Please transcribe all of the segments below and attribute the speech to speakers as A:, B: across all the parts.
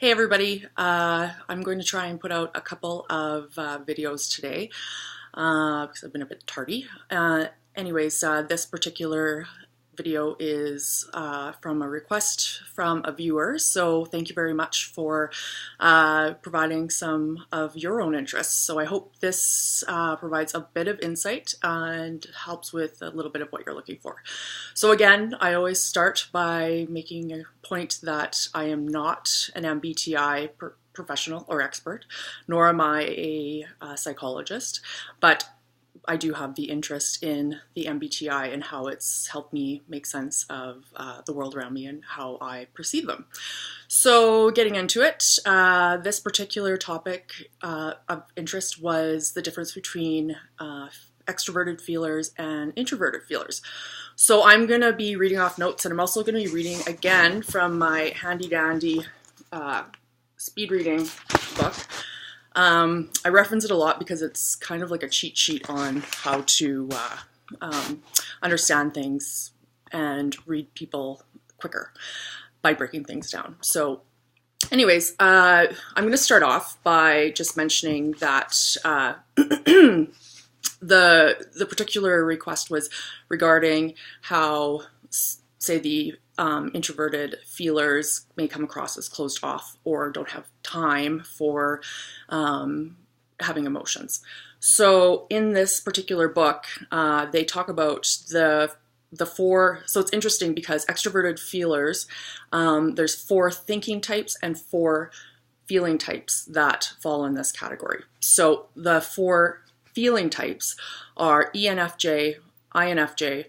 A: Hey everybody, I'm going to try and put out a couple of videos today because I've been a bit tardy. This particular video is from a request from a viewer, so thank you very much for providing some of your own interests. So I hope this provides a bit of insight and helps with a little bit of what you're looking for. So again, I always start by making a point that I am not an MBTI professional or expert, nor am I a psychologist, but I do have the interest in the MBTI and how it's helped me make sense of the world around me and how I perceive them. So getting into it, this particular topic of interest was the difference between extroverted feelers and introverted feelers. So I'm going to be reading off notes, and I'm also going to be reading again from my handy dandy speed reading book. I reference it a lot because it's kind of like a cheat sheet on how to understand things and read people quicker by breaking things down. So anyways, I'm going to start off by just mentioning that the particular request was regarding how, say, the introverted feelers may come across as closed off or don't have time for having emotions. So in this particular book, they talk about the four. So it's interesting because extroverted feelers, there's 4 thinking types and 4 feeling types that fall in this category. So the 4 feeling types are ENFJ, INFJ,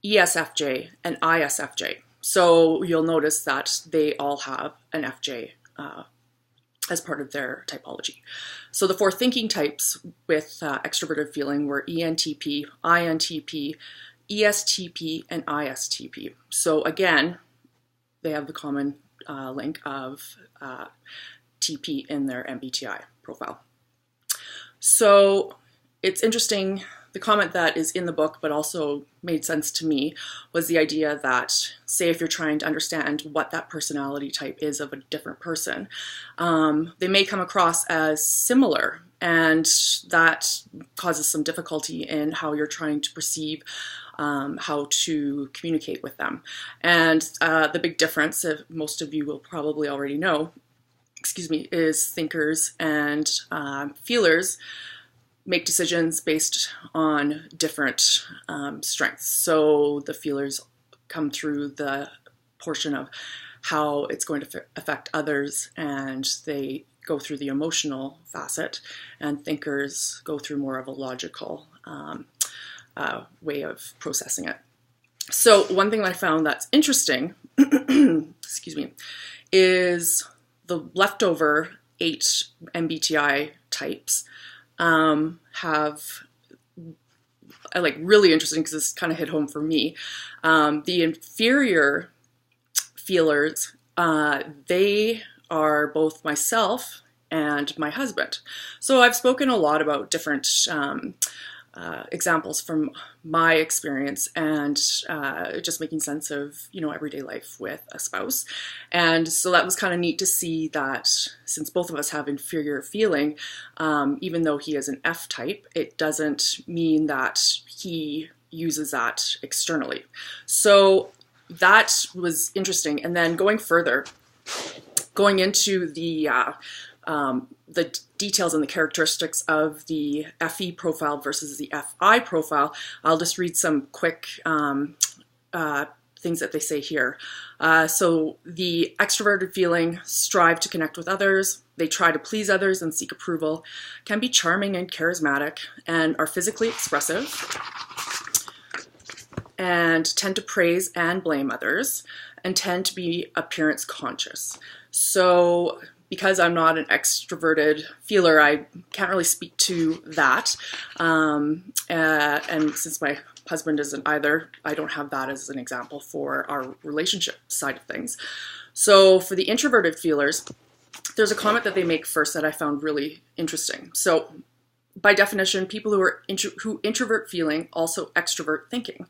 A: ESFJ, and ISFJ. So you'll notice that they all have an FJ as part of their typology. So the 4 thinking types with extroverted feeling were ENTP, INTP, ESTP, and ISTP. So again, they have the common link of TP in their MBTI profile. So it's interesting, the comment that is in the book but also made sense to me was the idea that, say, if you're trying to understand what that personality type is of a different person, they may come across as similar, and that causes some difficulty in how you're trying to perceive how to communicate with them. And the big difference, if most of you will probably already know, is thinkers and feelers make decisions based on different strengths. So the feelers come through the portion of how it's going to affect others, and they go through the emotional facet, and thinkers go through more of a logical way of processing it. So one thing that I found that's interesting, is the leftover 8 MBTI types have, really interesting because this kind of hit home for me. The inferior feelers, they are both myself and my husband. So I've spoken a lot about different examples from my experience and just making sense of, everyday life with a spouse. And so that was kind of neat to see that since both of us have inferior feeling, even though he is an F type, it doesn't mean that he uses that externally. So that was interesting. And then going further, going into the details and the characteristics of the FE profile versus the FI profile, I'll just read some quick things that they say here. So the extroverted feeling strive to connect with others. They try to please others and seek approval, can be charming and charismatic, and are physically expressive, and tend to praise and blame others, and tend to be appearance conscious. So because I'm not an extroverted feeler, I can't really speak to that. And since my husband isn't either, I don't have that as an example for our relationship side of things. So for the introverted feelers, there's a comment that they make first that I found really interesting. So by definition, people who introvert feeling also extrovert thinking.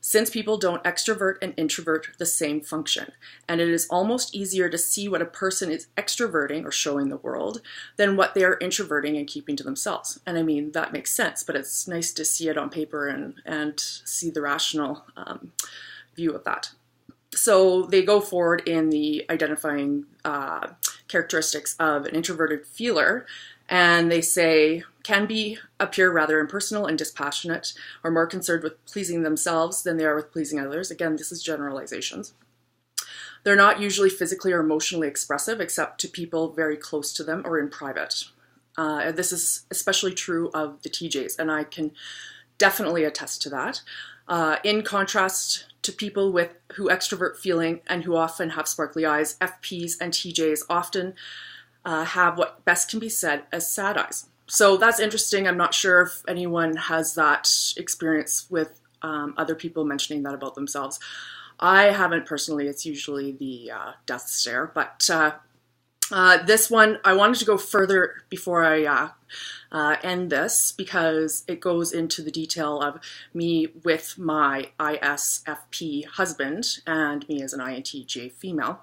A: since people don't extrovert and introvert the same function, and it is almost easier to see what a person is extroverting or showing the world than what they are introverting and keeping to themselves. And I mean, that makes sense, but it's nice to see it on paper and see the rational view of that. So they go forward in the identifying characteristics of an introverted feeler, and they say appear rather impersonal and dispassionate, or more concerned with pleasing themselves than they are with pleasing others. Again, this is generalizations. They're not usually physically or emotionally expressive except to people very close to them or in private. This is especially true of the TJs, and I can definitely attest to that. In contrast to people who extrovert feeling and who often have sparkly eyes, FPs and TJs often have what best can be said as sad eyes. So that's interesting. I'm not sure if anyone has that experience with other people mentioning that about themselves. I haven't personally. It's usually the death stare. But this one, I wanted to go further before I end this, because it goes into the detail of me with my ISFP husband and me as an INTJ female.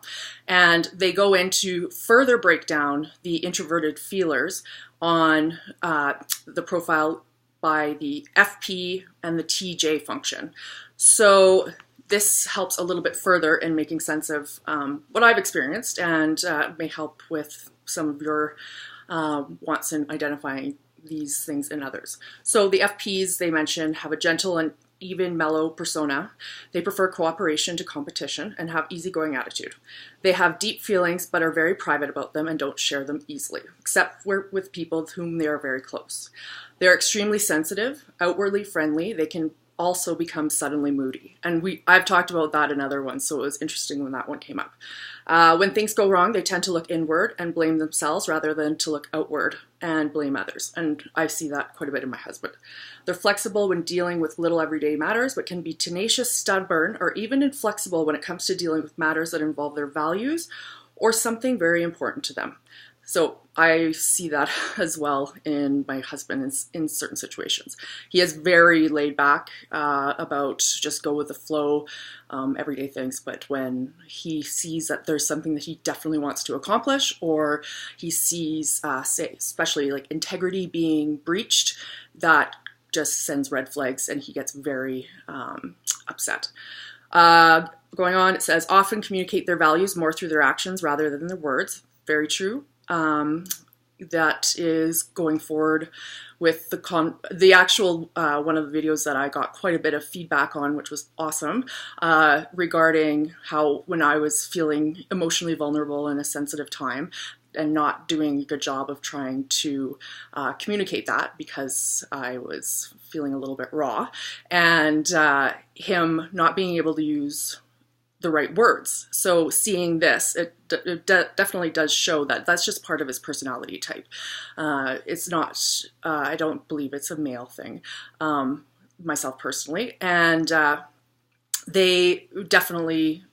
A: And they go into further breakdown the introverted feelers on the profile by the FP and the TJ function. So this helps a little bit further in making sense of what I've experienced, and may help with some of your wants in identifying these things in others. So the FPs, they mentioned, have a gentle and even mellow persona. They prefer cooperation to competition and have easygoing attitude. They have deep feelings but are very private about them and don't share them easily, except with people with whom they are very close. They're extremely sensitive, outwardly friendly. They can also become suddenly moody. And I've talked about that in other ones, so it was interesting when that one came up. When things go wrong, they tend to look inward and blame themselves rather than to look outward and blame others. And I see that quite a bit in my husband. They're flexible when dealing with little everyday matters, but can be tenacious, stubborn, or even inflexible when it comes to dealing with matters that involve their values or something very important to them. So I see that as well in my husband in certain situations. He is very laid back about just go with the flow, everyday things. But when he sees that there's something that he definitely wants to accomplish, or he sees, say, especially like integrity being breached, that just sends red flags and he gets very upset. Going on, it says, often communicate their values more through their actions rather than their words. Very true. That is going forward with the actual one of the videos that I got quite a bit of feedback on, which was awesome, regarding how when I was feeling emotionally vulnerable in a sensitive time and not doing a good job of trying to communicate that because I was feeling a little bit raw, and him not being able to use the right words. So seeing this, it definitely does show that that's just part of his personality type. It's not, I don't believe it's a male thing, myself personally. And they definitely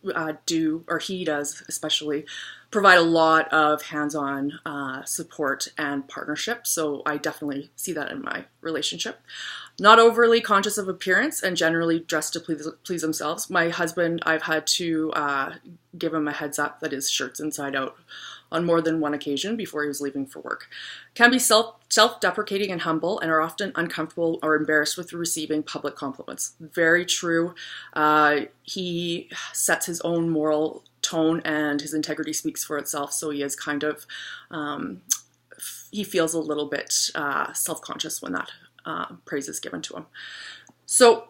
A: do, or he does especially, provide a lot of hands-on support and partnership. So I definitely see that in my relationship. Not overly conscious of appearance and generally dressed to please themselves. My husband, I've had to give him a heads up that his shirt's inside out on more than one occasion before he was leaving for work. Can be self-deprecating and humble, and are often uncomfortable or embarrassed with receiving public compliments. Very true. He sets his own moral tone and his integrity speaks for itself, so he is kind of, he feels a little bit self-conscious when that praise is given to him. So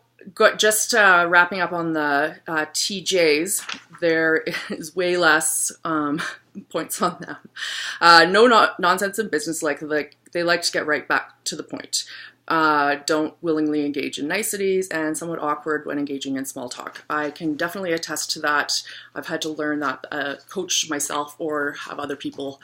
A: just wrapping up on the TJs, there is way less points on them. No nonsense in business, like they like to get right back to the point. Don't willingly engage in niceties, and somewhat awkward when engaging in small talk. I can definitely attest to that. I've had to learn that, coach myself or have other people's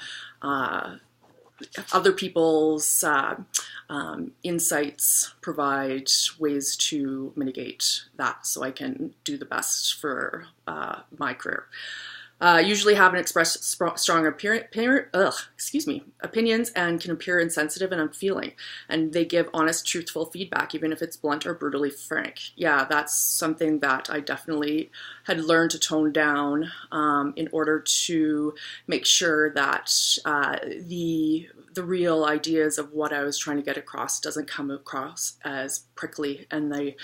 A: insights provide ways to mitigate that, so I can do the best for my career. Usually have and express strong opinions and can appear insensitive and unfeeling. And they give honest, truthful feedback, even if it's blunt or brutally frank. Yeah, that's something that I definitely had learned to tone down in order to make sure that the real ideas of what I was trying to get across doesn't come across as prickly and they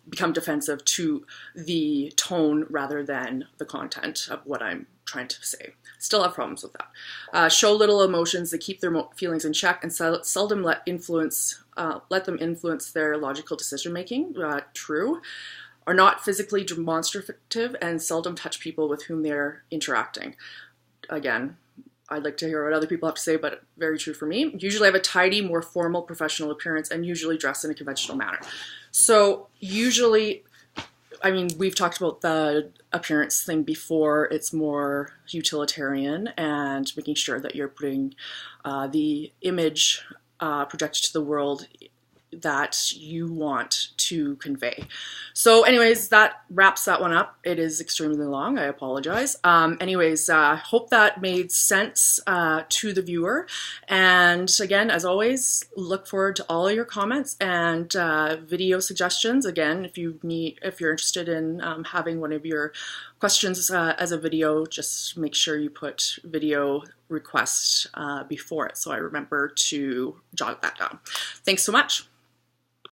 A: become defensive to the tone rather than the content of what I'm trying to say. Still have problems with that. Show little emotions. They keep their feelings in check and seldom let them influence their logical decision making. True. Are not physically demonstrative and seldom touch people with whom they're interacting. Again, I'd like to hear what other people have to say, but very true for me. Usually have a tidy, more formal professional appearance and usually dress in a conventional manner. So usually, I mean, we've talked about the appearance thing before. It's more utilitarian and making sure that you're putting the image projected to the world that you want to convey. So anyways, that wraps that one up. It is extremely long. I apologize. Hope that made sense to the viewer. And again, as always, look forward to all of your comments and video suggestions. Again, if you're interested in having one of your questions as a video, just make sure you put video request before it so I remember to jot that down. Thanks so much.